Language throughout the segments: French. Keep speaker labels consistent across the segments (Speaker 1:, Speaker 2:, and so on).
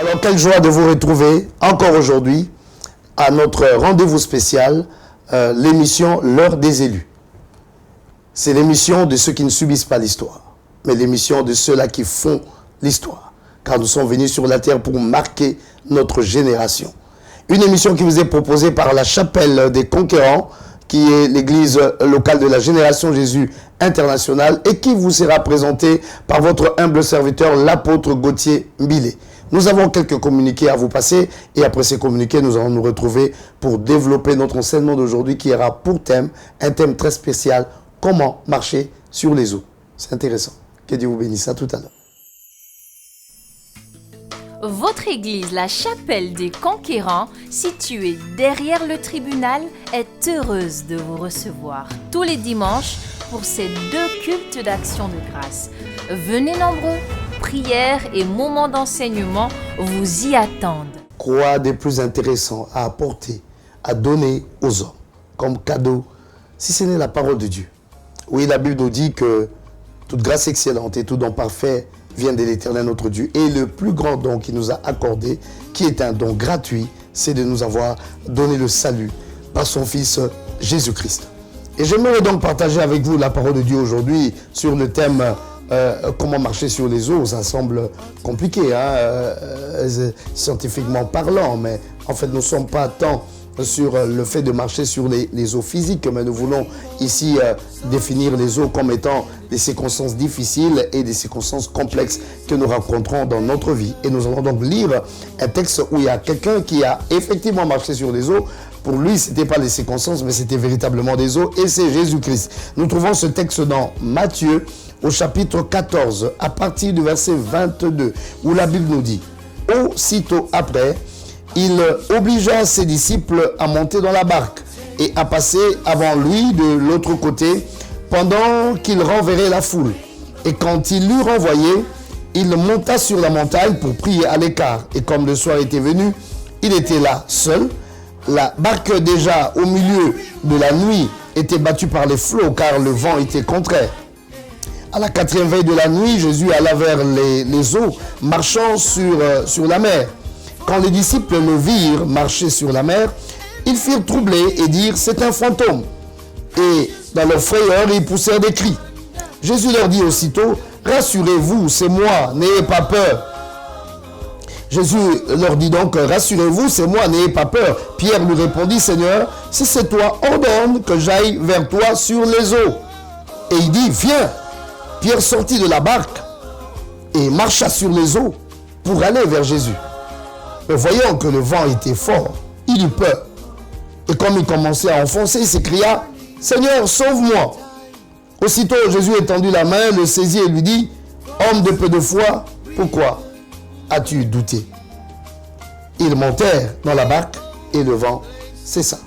Speaker 1: Alors, quelle joie de vous retrouver encore aujourd'hui à notre rendez-vous spécial, l'émission L'heure des élus. C'est l'émission de ceux qui ne subissent pas l'histoire, mais l'émission de ceux-là qui font l'histoire. Car nous sommes venus sur la terre pour marquer notre génération. Une émission qui vous est proposée par la Chapelle des Conquérants, qui est l'église locale de la Génération Jésus internationale et qui vous sera présentée par votre humble serviteur, l'apôtre Gauthier Mbilé. Nous avons quelques communiqués à vous passer et après ces communiqués, nous allons nous retrouver pour développer notre enseignement d'aujourd'hui qui aura pour thème, un thème très spécial, comment marcher sur les eaux. C'est intéressant. Que Dieu vous bénisse. À tout à l'heure.
Speaker 2: Votre église, la Chapelle des Conquérants, située derrière le tribunal, est heureuse de vous recevoir tous les dimanches pour ces 2 cultes d'action de grâce. Venez nombreux, prières et moments d'enseignement vous y attendent.
Speaker 1: Quoi de plus intéressant à apporter, à donner aux hommes comme cadeau, si ce n'est la parole de Dieu? Oui, la Bible nous dit que toute grâce excellente et tout don parfait vient de l'Éternel notre Dieu. Et le plus grand don qu'il nous a accordé, qui est un don gratuit, c'est de nous avoir donné le salut par son Fils Jésus-Christ. Et j'aimerais donc partager avec vous la parole de Dieu aujourd'hui sur le thème comment marcher sur les eaux. Ça semble compliqué, scientifiquement parlant, mais en fait nous ne sommes pas tant sur le fait de marcher sur les eaux physiques, mais nous voulons ici définir les eaux comme étant des circonstances difficiles et des circonstances complexes que nous rencontrons dans notre vie. Et nous allons donc lire un texte où il y a quelqu'un qui a effectivement marché sur les eaux. Pour lui, ce n'était pas les circonstances, mais c'était véritablement des eaux, et c'est Jésus-Christ. Nous trouvons ce texte dans Matthieu, au chapitre 14, à partir du verset 22, où la Bible nous dit « Aussitôt après, il obligea ses disciples à monter dans la barque et à passer avant lui de l'autre côté pendant qu'il renverrait la foule. Et quand il l'eut renvoyé, il monta sur la montagne pour prier à l'écart. Et comme le soir était venu, il était là seul. La barque déjà au milieu de la nuit était battue par les flots car le vent était contraire. À la 4e veille de la nuit, Jésus alla vers les eaux, marchant sur la mer. Quand les disciples le virent marcher sur la mer, ils furent troublés et dirent « c'est un fantôme ». Et dans leur frayeur, ils poussèrent des cris. Jésus leur dit aussitôt « rassurez-vous, c'est moi, n'ayez pas peur ». Jésus leur dit donc « rassurez-vous, c'est moi, n'ayez pas peur ». Pierre lui répondit « Seigneur, si c'est toi, ordonne que j'aille vers toi sur les eaux ». Et il dit « viens ». Pierre sortit de la barque et marcha sur les eaux pour aller vers Jésus. Mais voyant que le vent était fort, il eut peur. Et comme il commençait à enfoncer, il s'écria « Seigneur, sauve-moi » Aussitôt Jésus étendit la main, le saisit et lui dit « Homme de peu de foi, pourquoi as-tu douté ?» Ils montèrent dans la barque et le vent cessa.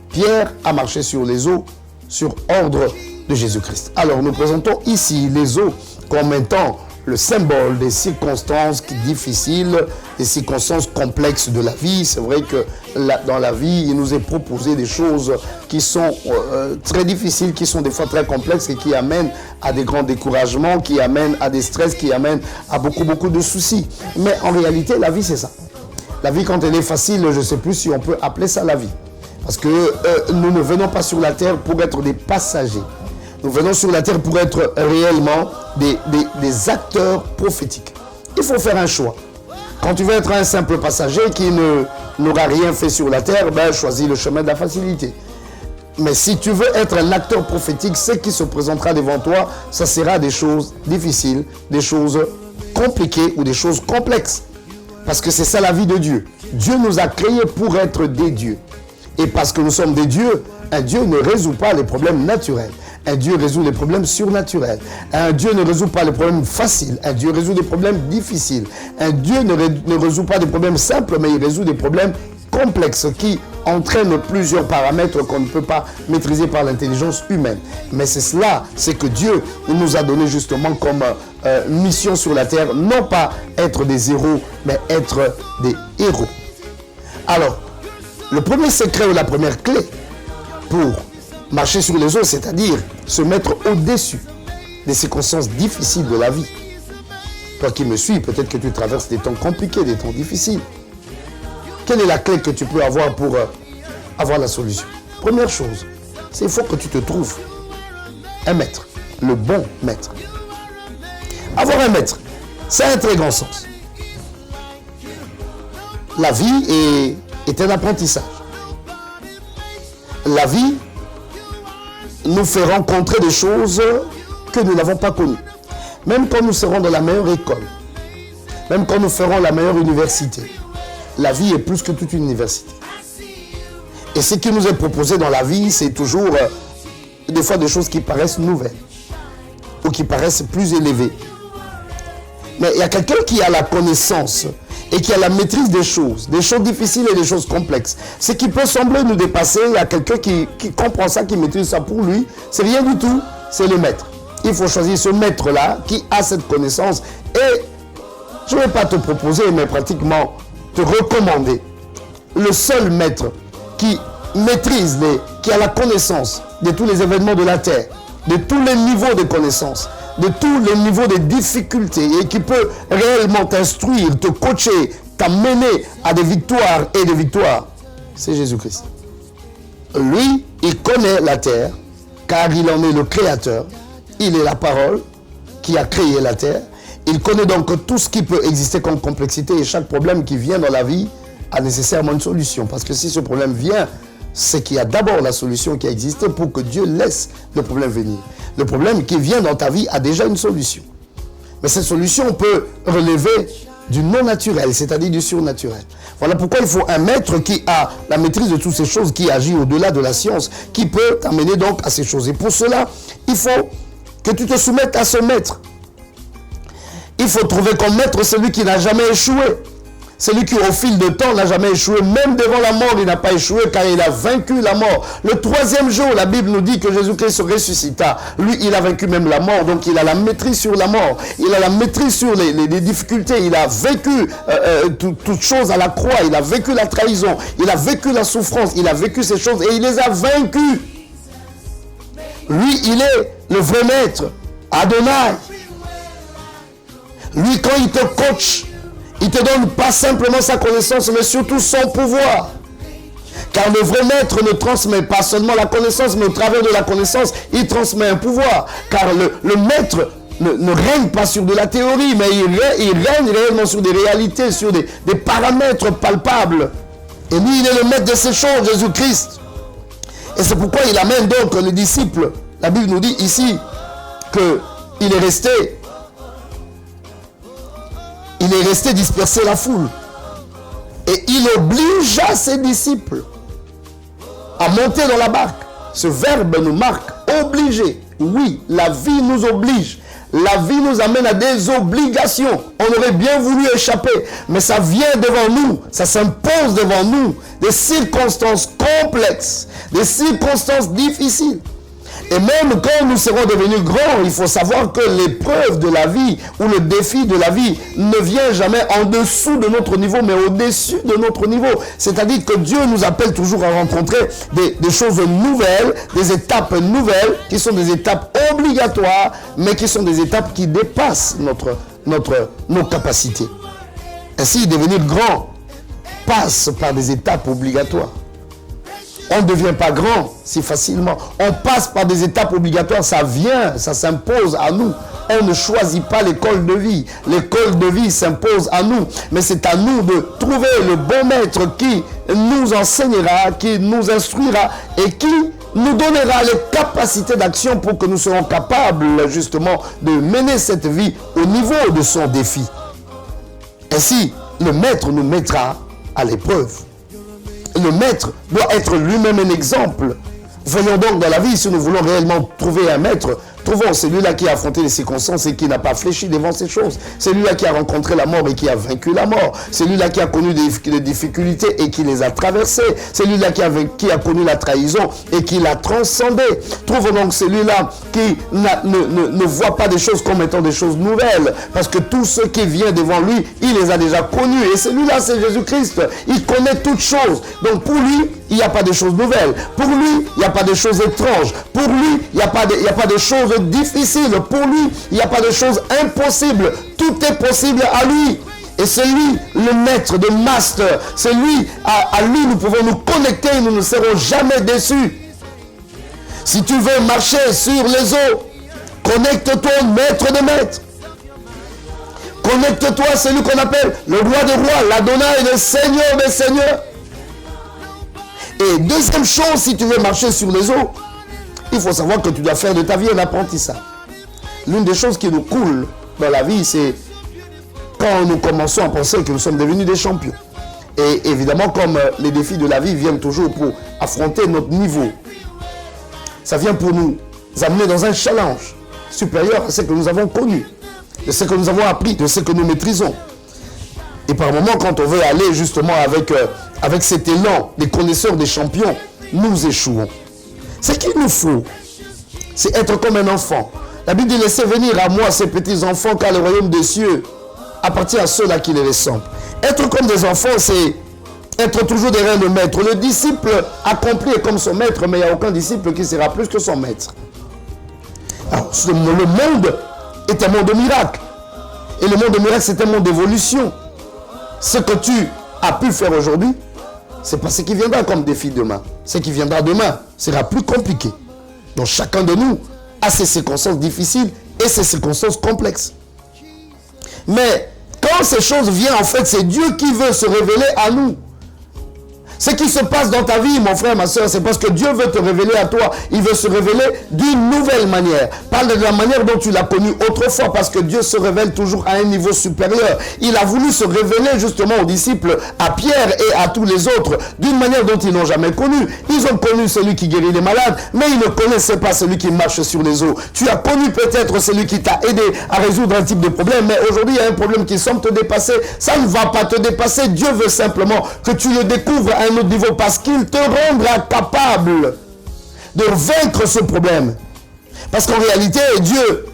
Speaker 1: Pierre a marché sur les eaux sur ordre de Jésus-Christ. Alors nous présentons ici les eaux comme étant le symbole des circonstances difficiles, des circonstances complexes de la vie. C'est vrai que dans la vie, il nous est proposé des choses qui sont très difficiles, qui sont des fois très complexes et qui amènent à des grands découragements, qui amènent à des stress, qui amènent à beaucoup de soucis. Mais en réalité, la vie, c'est ça. La vie, quand elle est facile, je ne sais plus si on peut appeler ça la vie. Parce que nous ne venons pas sur la terre pour être des passagers. Nous venons sur la terre pour être réellement des acteurs prophétiques. Il faut faire un choix. Quand tu veux être un simple passager qui n'aura rien fait sur la terre, choisis le chemin de la facilité. Mais si tu veux être un acteur prophétique, ce qui se présentera devant toi, ça sera des choses difficiles, des choses compliquées ou des choses complexes. Parce que c'est ça la vie de Dieu. Dieu nous a créés pour être des dieux. Et parce que nous sommes des dieux, un Dieu ne résout pas les problèmes naturels. Un Dieu résout les problèmes surnaturels. Un Dieu ne résout pas les problèmes faciles. Un Dieu résout des problèmes difficiles. Un Dieu ne résout pas des problèmes simples, mais il résout des problèmes complexes qui entraînent plusieurs paramètres qu'on ne peut pas maîtriser par l'intelligence humaine. Mais c'est cela, c'est que Dieu nous a donné justement comme mission sur la terre, non pas être des héros, mais être des héros. Alors, le premier secret ou la première clé pour marcher sur les eaux, c'est-à-dire se mettre au-dessus des circonstances difficiles de la vie, Toi qui me suis, peut-être que tu traverses des temps compliqués, des temps difficiles. Quelle est la clé que tu peux avoir pour avoir la solution? Première chose, c'est qu'il faut que tu te trouves un maître, le bon maître. Avoir un maître, c'est un très grand sens. La vie est un apprentissage. La vie nous fait rencontrer des choses que nous n'avons pas connues. Même quand nous serons dans la meilleure école, même quand nous ferons la meilleure université, la vie est plus que toute une université. Et ce qui nous est proposé dans la vie, c'est toujours des fois des choses qui paraissent nouvelles ou qui paraissent plus élevées. Mais il y a quelqu'un qui a la connaissance et qui a la maîtrise des choses difficiles et des choses complexes. Ce qui peut sembler nous dépasser, il y a quelqu'un qui comprend ça, qui maîtrise ça pour lui. C'est rien du tout, c'est le maître. Il faut choisir ce maître-là qui a cette connaissance. Et je ne vais pas te proposer, mais pratiquement te recommander le seul maître qui maîtrise, qui a la connaissance de tous les événements de la terre, de tous les niveaux de connaissances, de tous les niveaux de difficultés et qui peut réellement t'instruire, te coacher, t'amener à des victoires et des victoires, c'est Jésus-Christ. Lui, il connaît la terre car il en est le créateur. Il est la parole qui a créé la terre. Il connaît donc tout ce qui peut exister comme complexité et chaque problème qui vient dans la vie a nécessairement une solution. Parce que si ce problème vient, c'est qu'il y a d'abord la solution qui a existé pour que Dieu laisse le problème venir. Le problème qui vient dans ta vie a déjà une solution. Mais cette solution peut relever du non naturel, c'est-à-dire du surnaturel. Voilà pourquoi il faut un maître qui a la maîtrise de toutes ces choses, qui agit au-delà de la science, qui peut t'amener donc à ces choses. Et pour cela, il faut que tu te soumettes à ce maître. Il faut trouver comme maître celui qui n'a jamais échoué. Celui qui, au fil de temps, n'a jamais échoué. Même devant la mort, il n'a pas échoué car il a vaincu la mort. Le troisième jour, la Bible nous dit que Jésus-Christ se ressuscita. Lui, il a vaincu même la mort. Donc, il a la maîtrise sur la mort. Il a la maîtrise sur les difficultés. Il a vécu toutes choses à la croix. Il a vécu la trahison. Il a vécu la souffrance. Il a vécu ces choses et il les a vaincues. Lui, il est le vrai maître. Adonai. Lui, quand il te coach, il ne te donne pas simplement sa connaissance, mais surtout son pouvoir. Car le vrai maître ne transmet pas seulement la connaissance, mais au travers de la connaissance, il transmet un pouvoir. Car le maître ne règne pas sur de la théorie, mais il règne réellement sur des réalités, sur des paramètres palpables. Et lui, il est le maître de ces choses, Jésus-Christ. Et c'est pourquoi il amène donc les disciples. La Bible nous dit ici qu'il est resté disperser la foule. Et il obligea ses disciples à monter dans la barque. Ce verbe nous marque obliger. Oui, la vie nous oblige. La vie nous amène à des obligations. On aurait bien voulu échapper, mais ça vient devant nous, ça s'impose devant nous. Des circonstances complexes, des circonstances difficiles. Et même quand nous serons devenus grands, il faut savoir que l'épreuve de la vie ou le défi de la vie ne vient jamais en dessous de notre niveau, mais au-dessus de notre niveau. C'est-à-dire que Dieu nous appelle toujours à rencontrer des choses nouvelles, des étapes nouvelles, qui sont des étapes obligatoires, mais qui sont des étapes qui dépassent nos capacités. Ainsi, devenir grand passe par des étapes obligatoires. On ne devient pas grand si facilement. On passe par des étapes obligatoires. Ça vient, ça s'impose à nous. On ne choisit pas l'école de vie. L'école de vie s'impose à nous. Mais c'est à nous de trouver le bon maître qui nous enseignera, qui nous instruira et qui nous donnera les capacités d'action pour que nous soyons capables justement de mener cette vie au niveau de son défi. Ainsi, le maître nous mettra à l'épreuve. Le maître doit être lui-même un exemple. Voyons donc dans la vie, si nous voulons réellement trouver un maître, trouvons celui-là qui a affronté les circonstances et qui n'a pas fléchi devant ces choses. Celui-là qui a rencontré la mort et qui a vaincu la mort. Celui-là qui a connu des difficultés et qui les a traversées. Celui-là qui a connu la trahison et qui l'a transcendé. Trouvons donc celui-là qui ne voit pas des choses comme étant des choses nouvelles. Parce que tout ce qui vient devant lui, il les a déjà connus. Et celui-là, c'est Jésus-Christ. Il connaît toutes choses. Donc pour lui, il n'y a pas de choses nouvelles. Pour lui, il n'y a pas de choses étranges. Pour lui, il n'y a pas de choses difficiles. Pour lui, il n'y a pas de choses impossibles. Tout est possible à lui. Et c'est lui le maître, le master. C'est lui, à lui nous pouvons nous connecter et nous ne serons jamais déçus. Si tu veux marcher sur les eaux, connecte-toi au maître de maîtres. Connecte-toi à celui qu'on appelle le roi des rois, l'Adonai, le Seigneur des seigneurs. Et deuxième chose, si tu veux marcher sur les eaux, il faut savoir que tu dois faire de ta vie un apprentissage. L'une des choses qui nous coule dans la vie, c'est quand nous commençons à penser que nous sommes devenus des champions. Et évidemment, comme les défis de la vie viennent toujours pour affronter notre niveau, ça vient pour nous amener dans un challenge supérieur à ce que nous avons connu, de ce que nous avons appris, de ce que nous maîtrisons. Et par moments, quand on veut aller justement avec cet élan des connaisseurs, des champions, nous échouons. Ce qu'il nous faut, c'est être comme un enfant. La Bible dit, laissez venir à moi ces petits enfants, car le royaume des cieux appartient à ceux-là qui les ressemblent. Être comme des enfants, c'est être toujours derrière le maître. Le disciple accompli est comme son maître, mais il n'y a aucun disciple qui sera plus que son maître. Alors, le monde est un monde de miracles. Et le monde de miracles, c'est un monde d'évolution. Ce que tu as pu faire aujourd'hui, c'est pas ce qui viendra comme défi demain. Ce qui viendra demain sera plus compliqué. Donc chacun de nous a ses circonstances difficiles et ses circonstances complexes. Mais quand ces choses viennent, en fait, c'est Dieu qui veut se révéler à nous. Ce qui se passe dans ta vie, mon frère, ma soeur, c'est parce que Dieu veut te révéler à toi. Il veut se révéler d'une nouvelle manière. Parle de la manière dont tu l'as connu autrefois, parce que Dieu se révèle toujours à un niveau supérieur. Il a voulu se révéler justement aux disciples, à Pierre et à tous les autres, d'une manière dont ils n'ont jamais connu. Ils ont connu celui qui guérit les malades, mais ils ne connaissaient pas celui qui marche sur les eaux. Tu as connu peut-être celui qui t'a aidé à résoudre un type de problème, mais aujourd'hui, il y a un problème qui semble te dépasser. Ça ne va pas te dépasser. Dieu veut simplement que tu le découvres à un autre niveau, parce qu'il te rendra capable de vaincre ce problème. Parce qu'en réalité, Dieu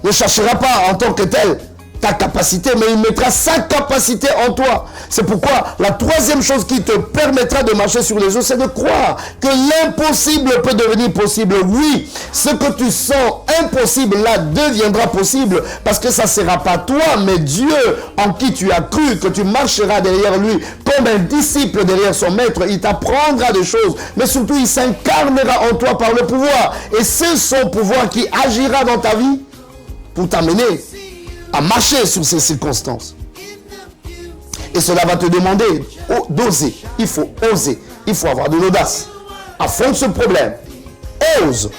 Speaker 1: ne cherchera pas en tant que tel ta capacité, mais il mettra sa capacité en toi. C'est pourquoi la troisième chose qui te permettra de marcher sur les eaux, c'est de croire que l'impossible peut devenir possible. Oui, ce que tu sens impossible là deviendra possible, parce que ça ne sera pas toi, mais Dieu en qui tu as cru, que tu marcheras derrière lui comme un disciple derrière son maître. Il t'apprendra des choses, mais surtout il s'incarnera en toi par le pouvoir. Et c'est son pouvoir qui agira dans ta vie pour t'amener à marcher sur ces circonstances. Et cela va te demander d'oser. Il faut oser. Il faut avoir de l'audace. Affronte ce problème. Ose.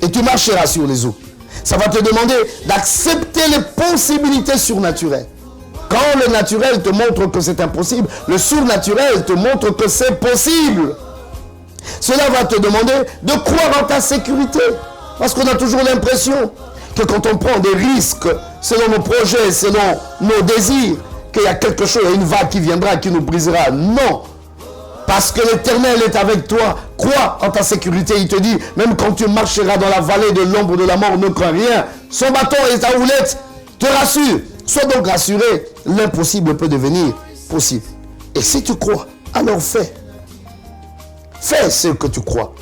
Speaker 1: Et tu marcheras sur les eaux. Ça va te demander d'accepter les possibilités surnaturelles. Quand le naturel te montre que c'est impossible, le surnaturel te montre que c'est possible. Cela va te demander de croire en ta sécurité. Parce qu'on a toujours l'impression que quand on prend des risques selon nos projets, selon nos désirs, qu'il y a quelque chose, une vague qui viendra, qui nous brisera. Non. Parce que l'Éternel est avec toi. Crois en ta sécurité. Il te dit, même quand tu marcheras dans la vallée de l'ombre de la mort, ne crains rien. Son bâton et ta houlette te rassurent. Sois donc rassuré. L'impossible peut devenir possible. Et si tu crois, alors fais. Fais ce que tu crois.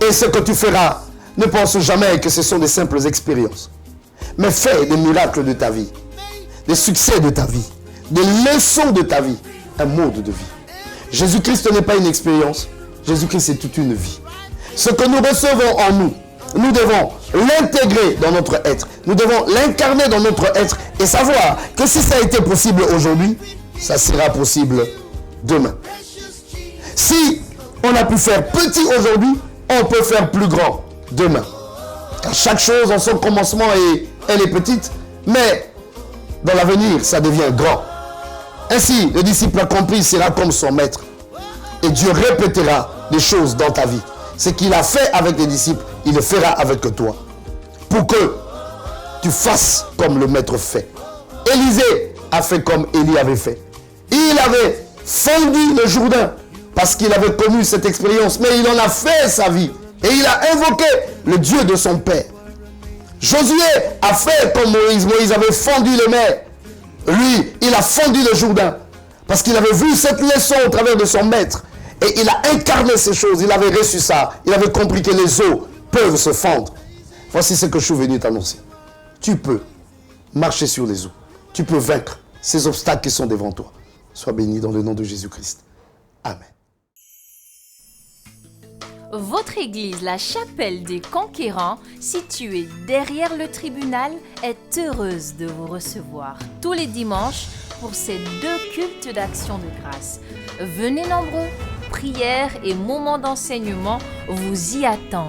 Speaker 1: Et ce que tu feras, ne pense jamais que ce sont des simples expériences. Mais fais des miracles de ta vie, des succès de ta vie, des leçons de ta vie, un mode de vie. Jésus-Christ n'est pas une expérience. Jésus-Christ est toute une vie. Ce que nous recevons en nous, nous devons l'intégrer dans notre être. Nous devons l'incarner dans notre être et savoir que si ça a été possible aujourd'hui, ça sera possible demain. Si on a pu faire petit aujourd'hui, on peut faire plus grand demain. Car chaque chose en son commencement, elle est petite, mais dans l'avenir, ça devient grand. Ainsi, le disciple accompli sera comme son maître. Et Dieu répétera des choses dans ta vie. Ce qu'il a fait avec les disciples, il le fera avec toi. Pour que tu fasses comme le maître fait. Élisée a fait comme Élie avait fait. Il avait fendu le Jourdain parce qu'il avait connu cette expérience. Mais il en a fait sa vie. Et il a invoqué le Dieu de son père. Josué a fait comme Moïse. Moïse avait fendu les mers. Lui, il a fendu le Jourdain. Parce qu'il avait vu cette leçon au travers de son maître. Et il a incarné ces choses, il avait reçu ça, il avait compris que les eaux peuvent se fendre. Voici ce que je suis venu t'annoncer. Tu peux marcher sur les eaux, tu peux vaincre ces obstacles qui sont devant toi. Sois béni dans le nom de Jésus-Christ. Amen.
Speaker 2: Votre église, la Chapelle des Conquérants, située derrière le tribunal, est heureuse de vous recevoir tous les dimanches pour ces 2 cultes d'action de grâce. Venez nombreux, prières et moments d'enseignement vous y attendent.